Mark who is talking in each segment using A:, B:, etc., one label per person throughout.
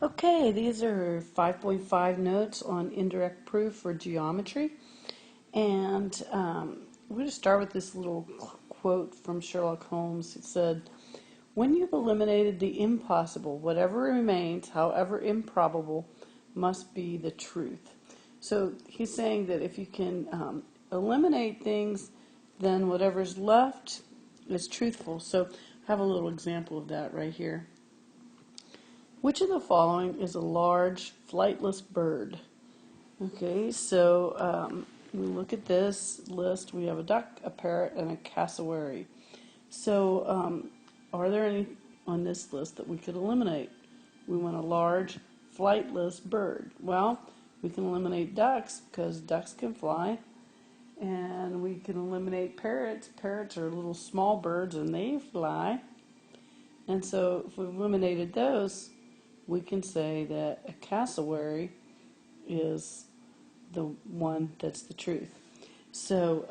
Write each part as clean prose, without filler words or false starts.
A: Okay, these are 5.5 notes on indirect proof for geometry. And we're going to start with this little quote from Sherlock Holmes. It said, "When you've eliminated the impossible, whatever remains, however improbable, must be the truth." So he's saying that if you can eliminate things, then whatever's left is truthful. So I have a little example of that right here. Which of the following is a large, flightless bird? Okay, so we look at this list. We have a duck, a parrot, and a cassowary. So are there any on this list that we could eliminate? We want a large, flightless bird. Well, we can eliminate ducks because ducks can fly. And we can eliminate parrots. Parrots are little small birds and they fly. And so if we've eliminated those, we can say that a cassowary is the one that's the truth. So,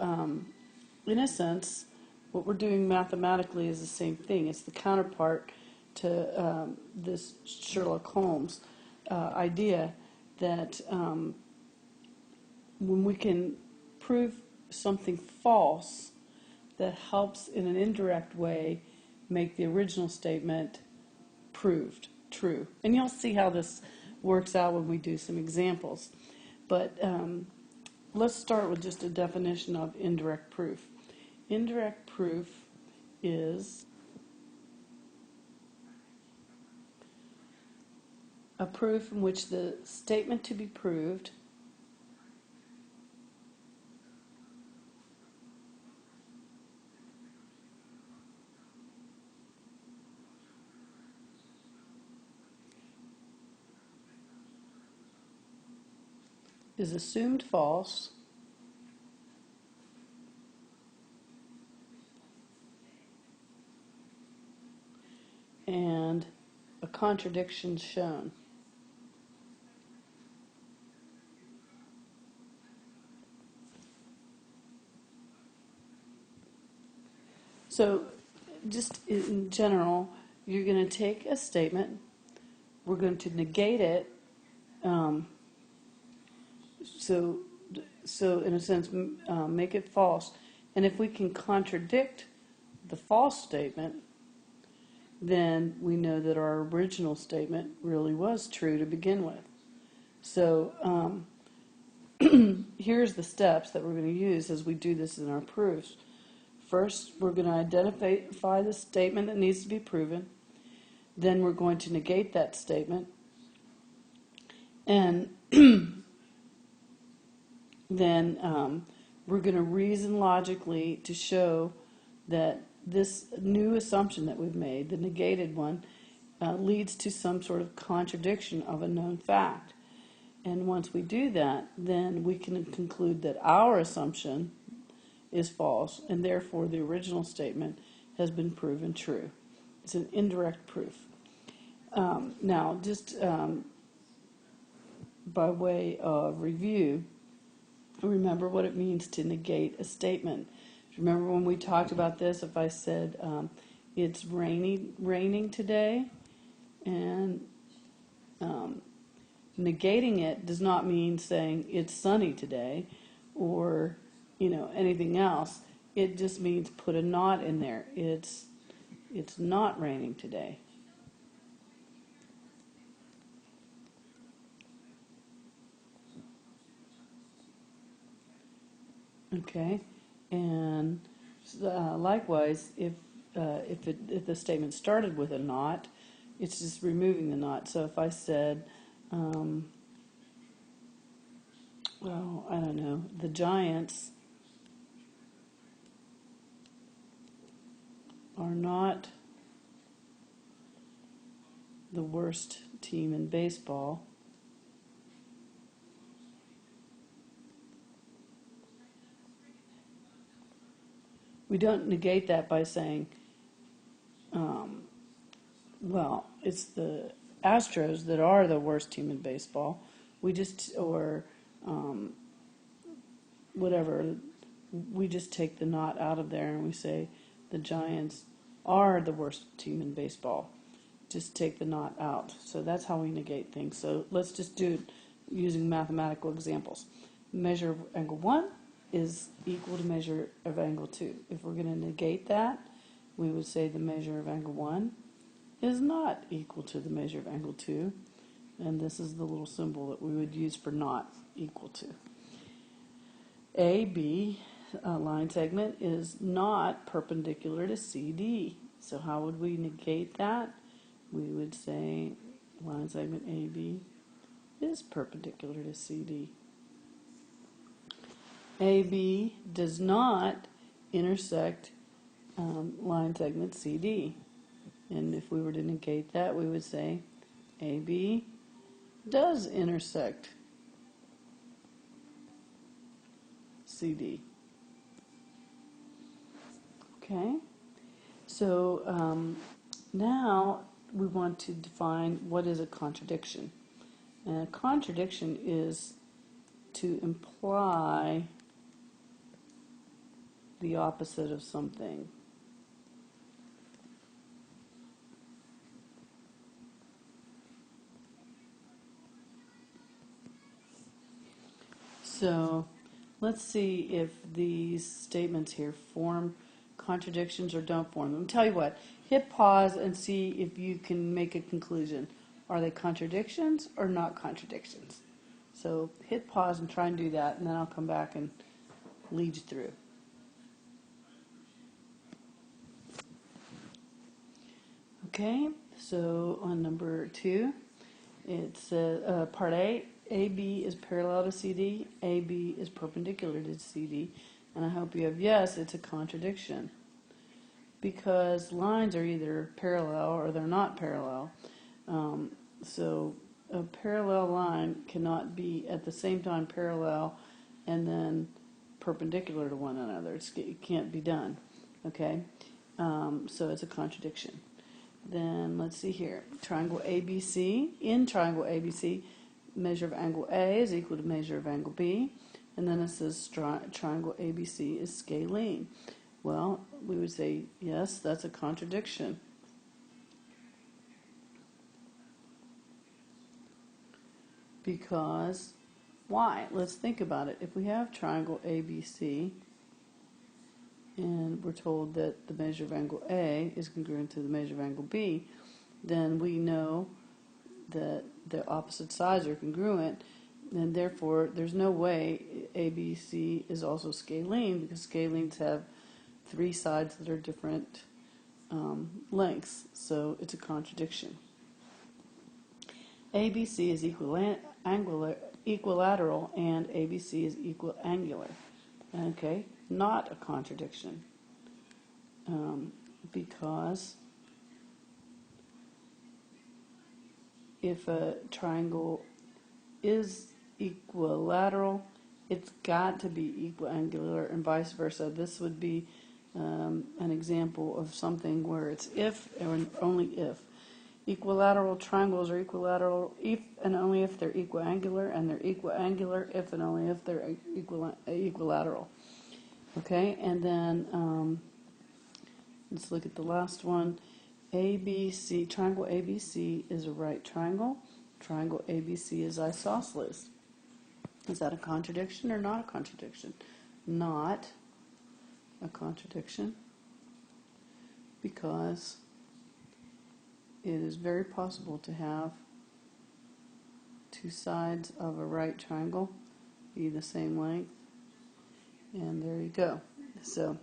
A: in a sense, what we're doing mathematically is the same thing. It's the counterpart to this Sherlock Holmes idea that when we can prove something false, that helps in an indirect way make the original statement proved true. And you'll see how this works out when we do some examples. But let's start with just a definition of indirect proof. Indirect proof is a proof in which the statement to be proved is assumed false and a contradiction shown. So just in general, you're going to take a statement, we're going to negate it, so in a sense make it false, and if we can contradict the false statement, then we know that our original statement really was true to begin with. So here's the steps that we're going to use as we do this in our proofs. First, we're going to identify the statement that needs to be proven. Then we're going to negate that statement. And then we're going to reason logically to show that this new assumption that we've made, the negated one, leads to some sort of contradiction of a known fact. And once we do that, then we can conclude that our assumption is false, and therefore the original statement has been proven true. It's an indirect proof. Now, just by way of review, remember what it means to negate a statement. Remember when we talked about this, if I said it's raining today, and negating it does not mean saying it's sunny today or anything else. It just means put a not in there. It's not raining today. Okay, and likewise, if the statement started with a not, it's just removing the not. So if I said, well, I don't know, the Giants are not the worst team in baseball. We don't negate that by saying, well, it's the Astros that are the worst team in baseball. We just, or whatever, we just take the not out of there and we say the Giants are the worst team in baseball. just take the not out. So that's how we negate things. So let's just do it using mathematical examples. Measure of angle 1 is equal to measure of angle 2. If we're going to negate that, we would say the measure of angle 1 is not equal to the measure of angle 2. And this is the little symbol that we would use for not equal to. AB, line segment, is not perpendicular to CD. So how would we negate that? We would say line segment AB is perpendicular to CD. AB does not intersect line segment CD. And if we were to negate that, we would say AB does intersect CD. Okay, so now we want to define what is a contradiction. And a contradiction is to imply the opposite of something. So let's see if these statements here form contradictions or don't form them. Tell you what, hit pause and see if you can make a conclusion. Are they contradictions or not contradictions? So hit pause and try and do that, and then I'll come back and lead you through. Okay, so on number 2, it's part A. AB is parallel to CD, AB is perpendicular to CD, and I hope you have yes, it's a contradiction. Because lines are either parallel or they're not parallel. So a parallel line cannot be at the same time parallel and then perpendicular to one another. It can't be done. Okay? So it's a contradiction. Then let's see here. Triangle ABC. In triangle ABC, measure of angle A is equal to measure of angle B. And then it says triangle ABC is scalene. Well, we would say, yes, that's a contradiction. Because, why? Let's think about it. If we have triangle ABC, and we're told that the measure of angle A is congruent to the measure of angle B, then we know that the opposite sides are congruent, and therefore there's no way ABC is also scalene, because scalenes have 3 sides that are different lengths, so it's a contradiction. ABC is equilateral and ABC is equiangular. Okay, not a contradiction, because if a triangle is equilateral, it's got to be equiangular, and vice versa. This would be an example of something where it's if and only if. Equilateral triangles are equilateral if and only if they're equiangular, and they're equiangular if and only if they're equilateral. Okay, and then let's look at the last one. ABC, triangle ABC is a right triangle. Triangle ABC is isosceles. Is that a contradiction or not a contradiction? Not a contradiction, because it is very possible to have 2 sides of a right triangle be the same length, and there you go. So,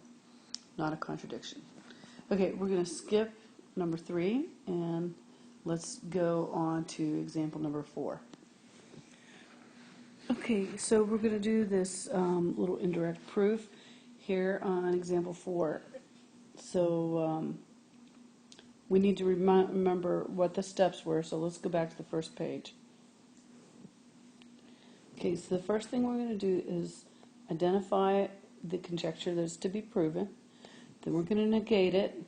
A: not a contradiction. Okay, we're going to skip number 3, and let's go on to example number 4. Okay, so we're going to do this little indirect proof here on example 4. So we need to remember what the steps were, so let's go back to the first page. Okay, so the first thing we're going to do is identify the conjecture that's to be proven. Then we're going to negate it.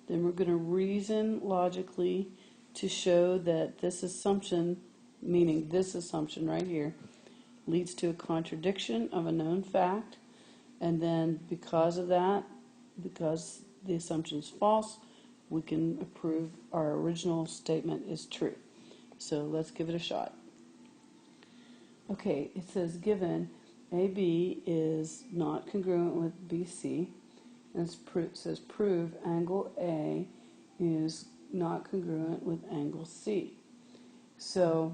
A: Then we're going to reason logically to show that this assumption, meaning this assumption right here, leads to a contradiction of a known fact. And then because of that, because the assumption is false, we can approve our original statement is true. So let's give it a shot. Okay, it says given AB is not congruent with BC, and it says prove angle A is not congruent with angle C. So,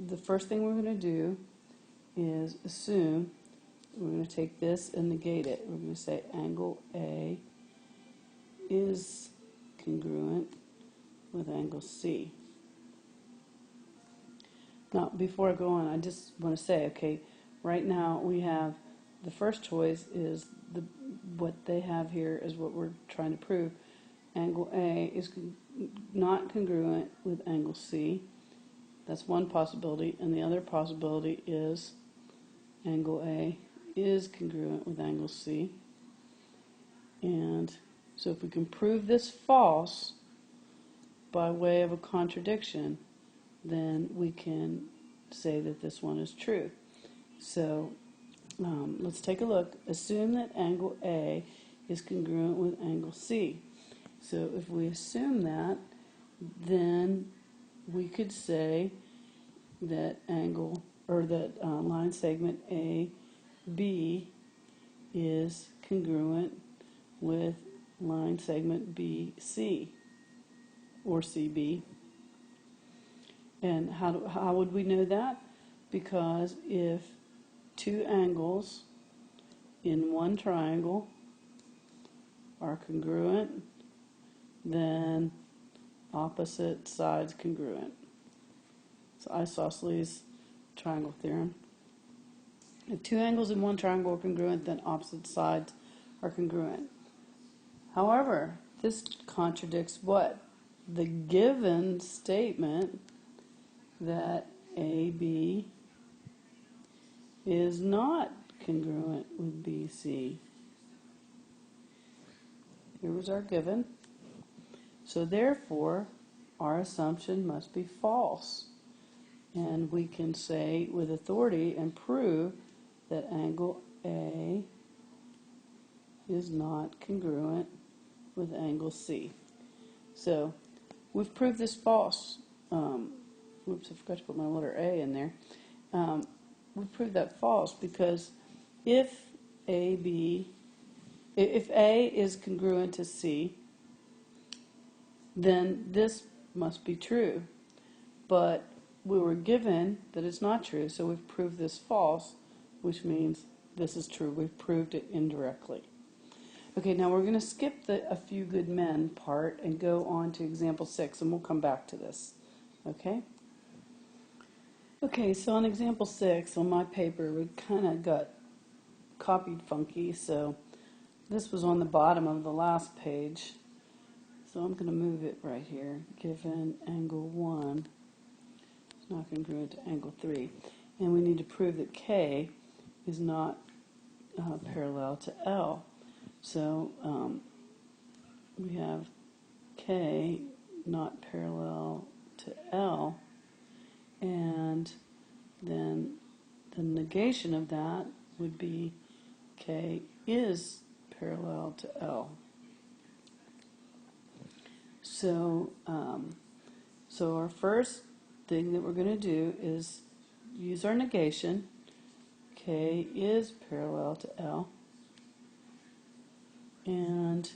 A: the first thing we're going to do is assume we're going to take this and negate it. We're going to say angle A is congruent with angle C. Now, before I go on, I just want to say, okay, right now we have the first choice is what they have here is what we're trying to prove. Angle A is not congruent with angle C. That's one possibility, and the other possibility is angle A is congruent with angle C. And so if we can prove this false by way of a contradiction, then we can say that this one is true. So let's take a look. Assume that angle A is congruent with angle C. So if we assume that, then we could say that line segment AB is congruent with line segment BC or CB. And how would we know that? Because if two angles in one triangle are congruent, then opposite sides congruent. It's isosceles triangle theorem. If two angles in one triangle are congruent, then opposite sides are congruent. However, this contradicts what? The given statement that AB is not congruent with BC. Here was our given. So therefore, our assumption must be false. And we can say with authority and prove that angle A is not congruent with angle C. So we've proved this false. Oops, I forgot to put my letter A in there. We proved that false because if A is congruent to C, then this must be true. But we were given that it's not true, so we've proved this false, which means this is true. We've proved it indirectly. Okay, now we're going to skip the a few good men part and go on to example 6, and we'll come back to this. Okay? Okay, so on example 6, on my paper, we kind of got copied funky, so this was on the bottom of the last page. So I'm going to move it right here. Given angle 1 is not congruent to angle 3. And we need to prove that K is not parallel to L. So we have K not parallel to L, and then the negation of that would be K is parallel to L. So, so our first thing that we're going to do is use our negation. K is parallel to L. And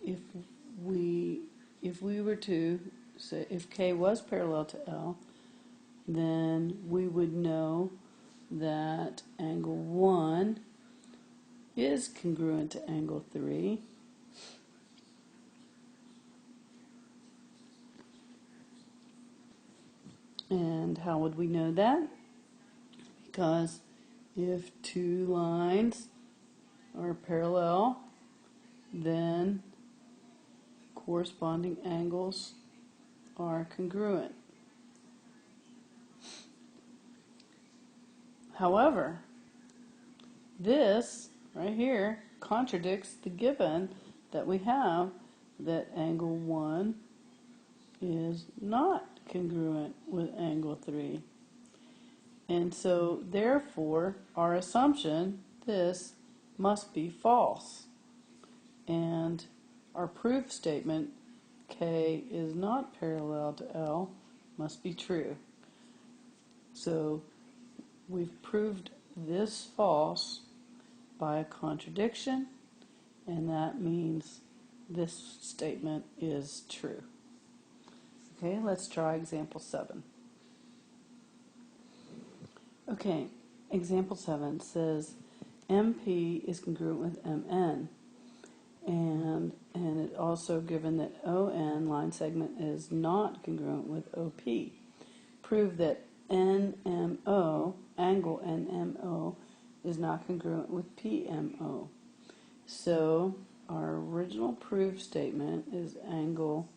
A: if we were to say if K was parallel to L, then we would know that angle 1 is congruent to angle 3. And how would we know that? Because if two lines are parallel, then corresponding angles are congruent. However, this right here contradicts the given that we have that angle 1 is not congruent with angle 3. And so, therefore, our assumption, this must be false. And our proof statement, K is not parallel to L, must be true. So we've proved this false by a contradiction, and that means this statement is true. Okay, let's try example 7. Okay, example 7 says MP is congruent with MN, and it also given that ON line segment is not congruent with OP. Prove that NMO, angle NMO, is not congruent with PMO. So our original proof statement is angle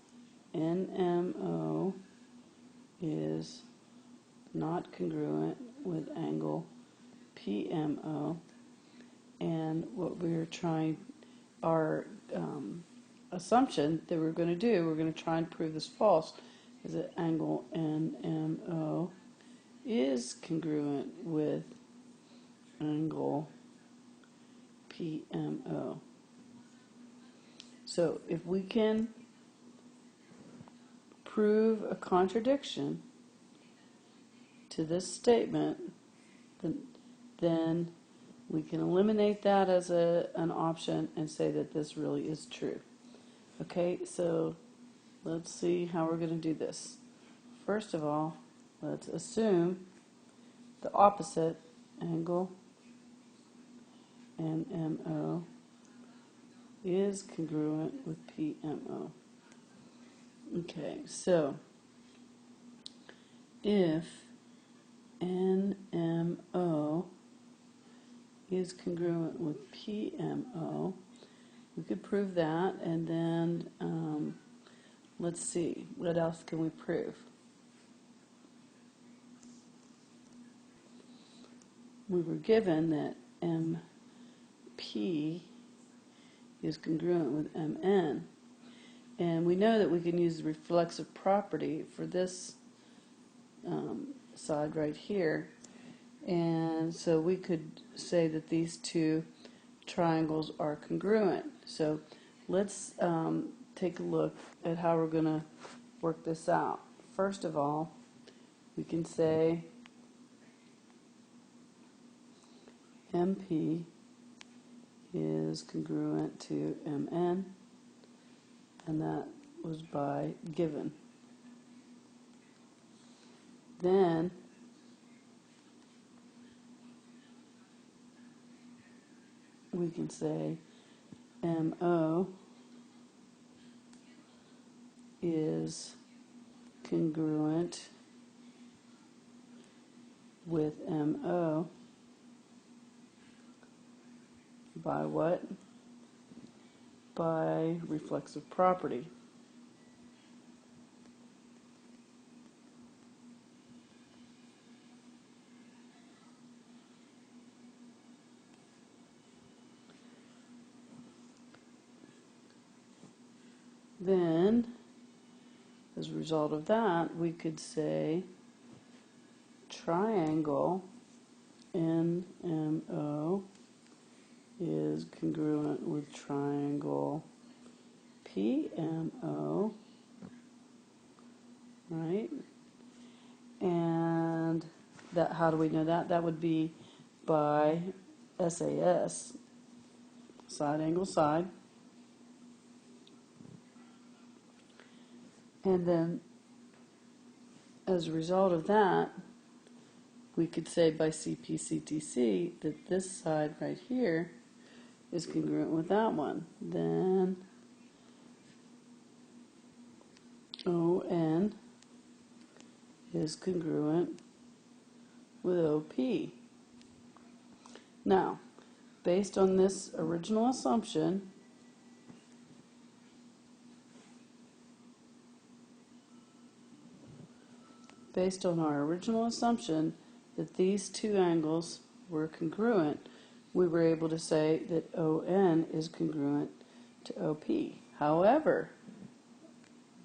A: NMO is not congruent with angle PMO, and what we're trying, our assumption that we're going to do, we're going to try and prove this false, is that angle NMO is congruent with angle PMO. So if we can prove a contradiction to this statement, then we can eliminate that as an option and say that this really is true. Okay, so let's see how we're going to do this. First of all, let's assume the opposite, angle NMO is congruent with PMO. Okay, so if NMO is congruent with PMO, we could prove that, and then let's see, what else can we prove? We were given that MP is congruent with MN, and we know that we can use the reflexive property for this side right here, and so we could say that these two triangles are congruent. So let's take a look at how we're going to work this out. First of all, we can say MP is congruent to MN, and that was by given. Then we can say MO is congruent with MO by what? By reflexive property. Then, as a result of that, we could say triangle NMO is congruent with triangle PMO, right? And that, how do we know that? That would be by SAS, side angle side. And then, as a result of that, we could say by CP/CTC that this side right here is congruent with that one. Then ON is congruent with OP. Now, based on this original assumption, that these two angles were congruent, we were able to say that ON is congruent to OP. However,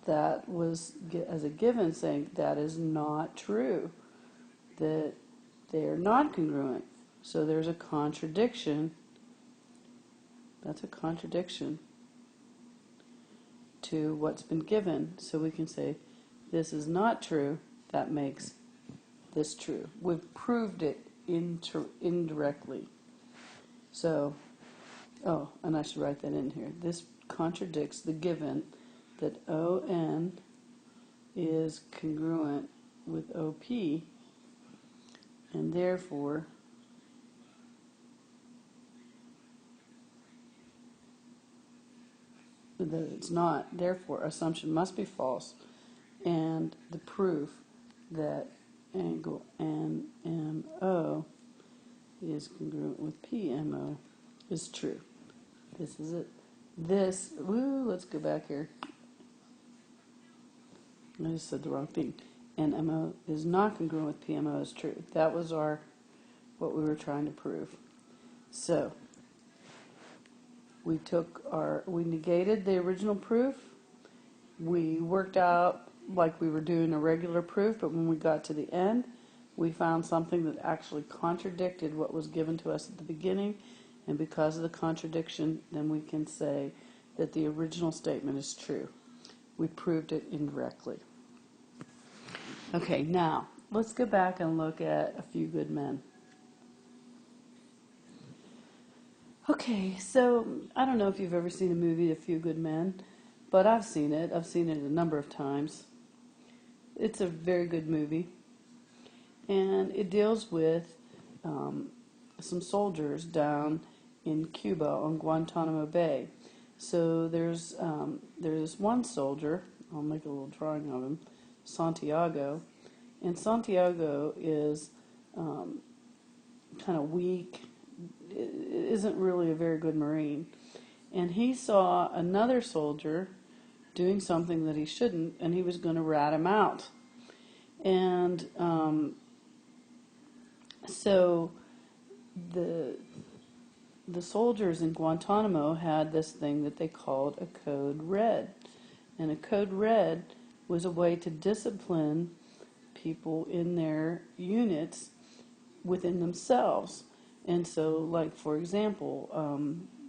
A: that was as a given saying that is not true, that they are not congruent. So there's a contradiction. That's a contradiction to what's been given. So we can say, this is not true. That makes this true. We've proved it indirectly. So, oh, and I should write that in here. This contradicts the given that ON is congruent with OP, and therefore that it's not. Therefore, assumption must be false, and the proof that angle NMO is congruent with PMO is true. This is it. Let's go back here. I just said the wrong thing. NMO is not congruent with PMO is true. That was what we were trying to prove. So we negated the original proof. We worked out like we were doing a regular proof, but when we got to the end, we found something that actually contradicted what was given to us at the beginning, and because of the contradiction, then we can say that the original statement is true. We proved it indirectly. Okay, now let's go back and look at A Few Good Men. Okay, so I don't know if you've ever seen a movie, A Few Good Men, but I've seen it. I've seen it a number of times. It's a very good movie, and it deals with some soldiers down in Cuba on Guantanamo Bay. So there's one soldier, I'll make a little drawing of him, Santiago, and Santiago is kind of weak, isn't really a very good Marine, and he saw another soldier doing something that he shouldn't, and he was going to rat him out. And so the soldiers in Guantanamo had this thing that they called a code red. And a code red was a way to discipline people in their units within themselves. And so, like, for example,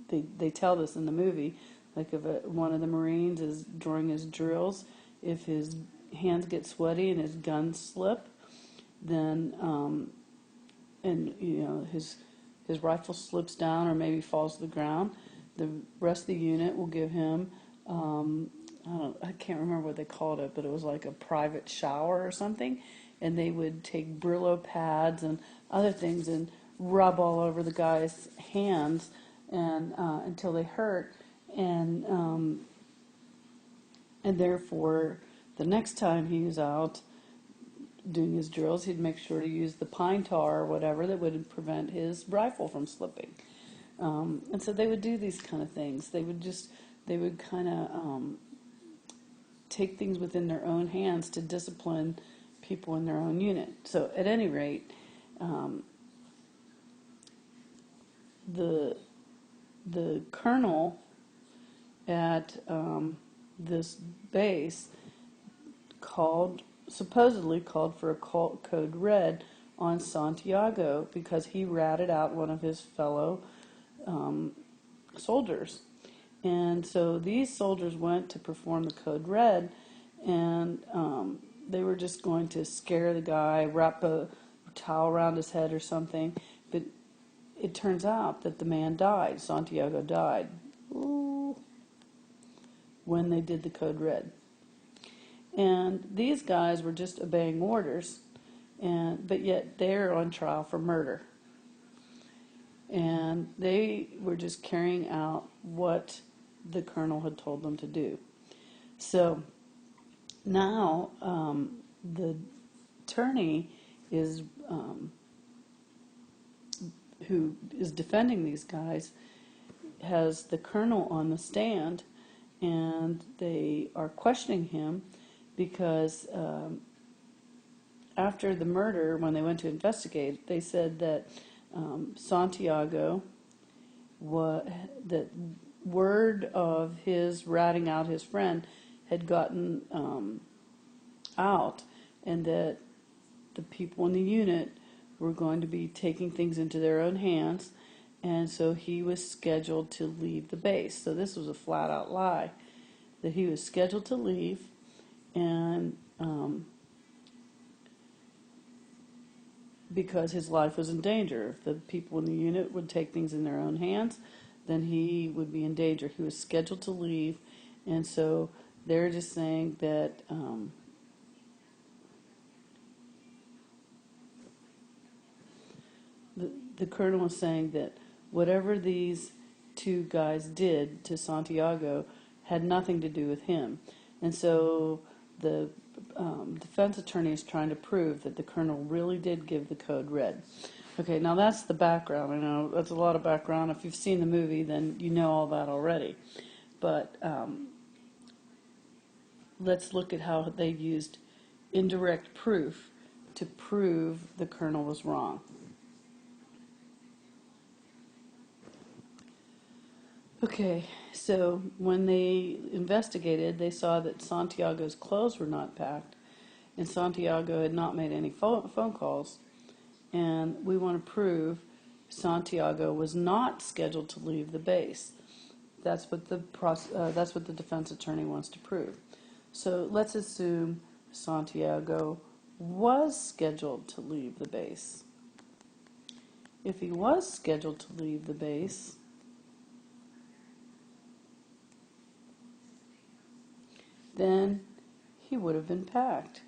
A: they tell this in the movie, like if one of the Marines is during his drills, if his hands get sweaty and his guns slip, then, and, you know, his rifle slips down or maybe falls to the ground, the rest of the unit will give him, I can't remember what they called it, but it was like a private shower or something, and they would take Brillo pads and other things and rub all over the guy's hands and until they hurt, and therefore the next time he was out doing his drills, he'd make sure to use the pine tar or whatever that would prevent his rifle from slipping. And so they would do these kind of things. They would kind of take things within their own hands to discipline people in their own unit. So at any rate, the colonel at this base supposedly called for a code red on Santiago because he ratted out one of his fellow soldiers. And so these soldiers went to perform the code red, and they were just going to scare the guy, wrap a towel around his head or something. But it turns out that the man died. Santiago died. Ooh, when they did the code red. And these guys were just obeying orders, but yet they're on trial for murder. And they were just carrying out what the colonel had told them to do. So now the attorney is who is defending these guys has the colonel on the stand, and they are questioning him because after the murder, when they went to investigate, they said that Santiago, that word of his ratting out his friend had gotten out, and that the people in the unit were going to be taking things into their own hands, and so he was scheduled to leave the base. So this was a flat out lie, that he was scheduled to leave, and because his life was in danger. If the people in the unit would take things in their own hands, then he would be in danger. He was scheduled to leave, and so they're just saying that the colonel was saying that whatever these two guys did to Santiago had nothing to do with him. And so the defense attorney is trying to prove that the colonel really did give the code red. Okay, now that's the background. I know that's a lot of background. If you've seen the movie, then you know all that already. But let's look at how they used indirect proof to prove the colonel was wrong. Okay, so when they investigated, they saw that Santiago's clothes were not packed, and Santiago had not made any phone calls. And we want to prove Santiago was not scheduled to leave the base. That's what the defense attorney wants to prove. So let's assume Santiago was scheduled to leave the base. If he was scheduled to leave the base, then he would have been packed.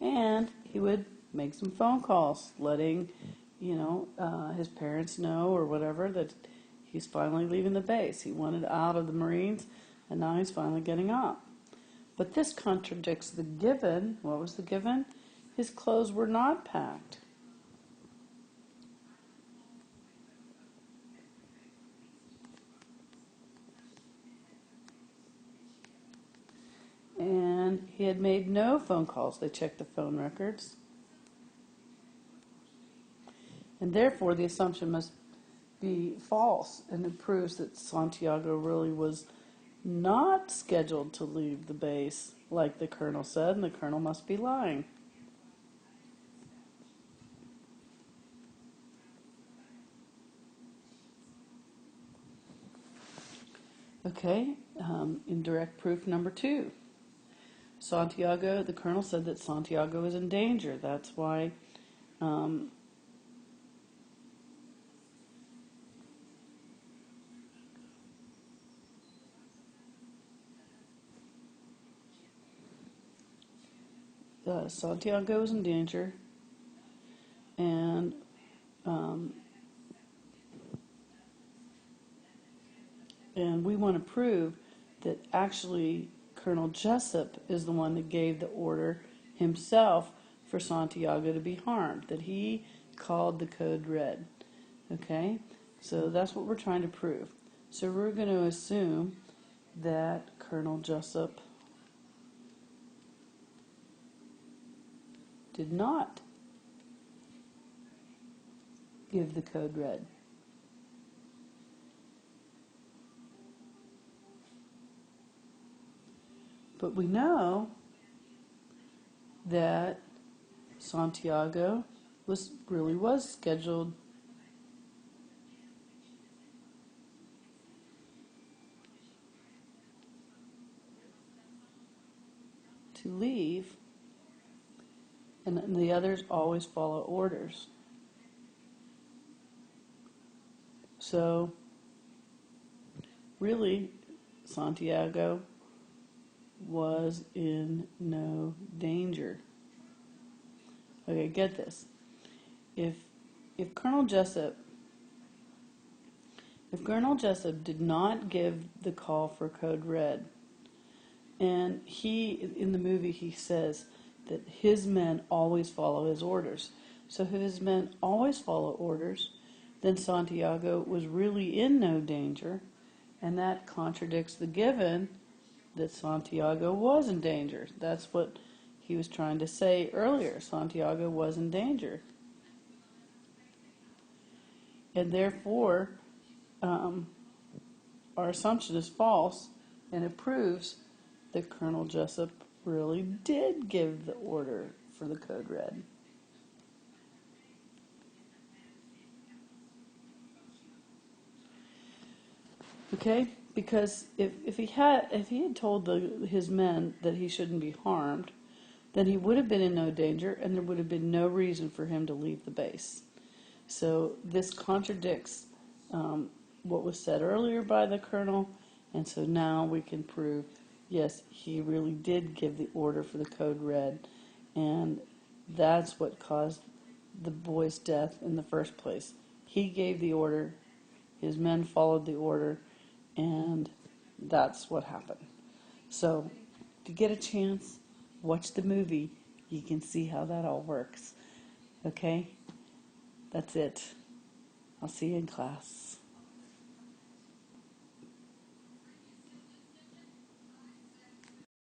A: And he would make some phone calls, letting, his parents know or whatever that he's finally leaving the base. He wanted out of the Marines, and now he's finally getting out. But this contradicts the given. What was the given? His clothes were not packed. And he had made no phone calls. They checked the phone records. And therefore, the assumption must be false, and it proves that Santiago really was not scheduled to leave the base, like the colonel said, and the colonel must be lying. Okay, indirect proof number 2. Santiago, the colonel said that Santiago is in danger. That's why Santiago is in danger, and we want to prove that actually Colonel Jessup is the one that gave the order himself for Santiago to be harmed, that he called the code red. Okay, so that's what we're trying to prove. So we're going to assume that Colonel Jessup did not give the code red. But we know that Santiago really was scheduled to leave, and the others always follow orders. So, really, Santiago was in no danger. Okay, get this. If Colonel Jessup did not give the call for code red, and in the movie he says that his men always follow his orders. So if his men always follow orders, then Santiago was really in no danger, and that contradicts the given that Santiago was in danger. That's what he was trying to say earlier. Santiago was in danger. And therefore, our assumption is false, and it proves that Colonel Jessup really did give the order for the code red. Okay? Because if he had told his men that he shouldn't be harmed, then he would have been in no danger and there would have been no reason for him to leave the base. So this contradicts what was said earlier by the colonel, and so now we can prove, yes, he really did give the order for the code red, and that's what caused the boy's death in the first place. He gave the order, his men followed the order, and that's what happened. So, if you get a chance, watch the movie. You can see how that all works. Okay? That's it. I'll see you in class.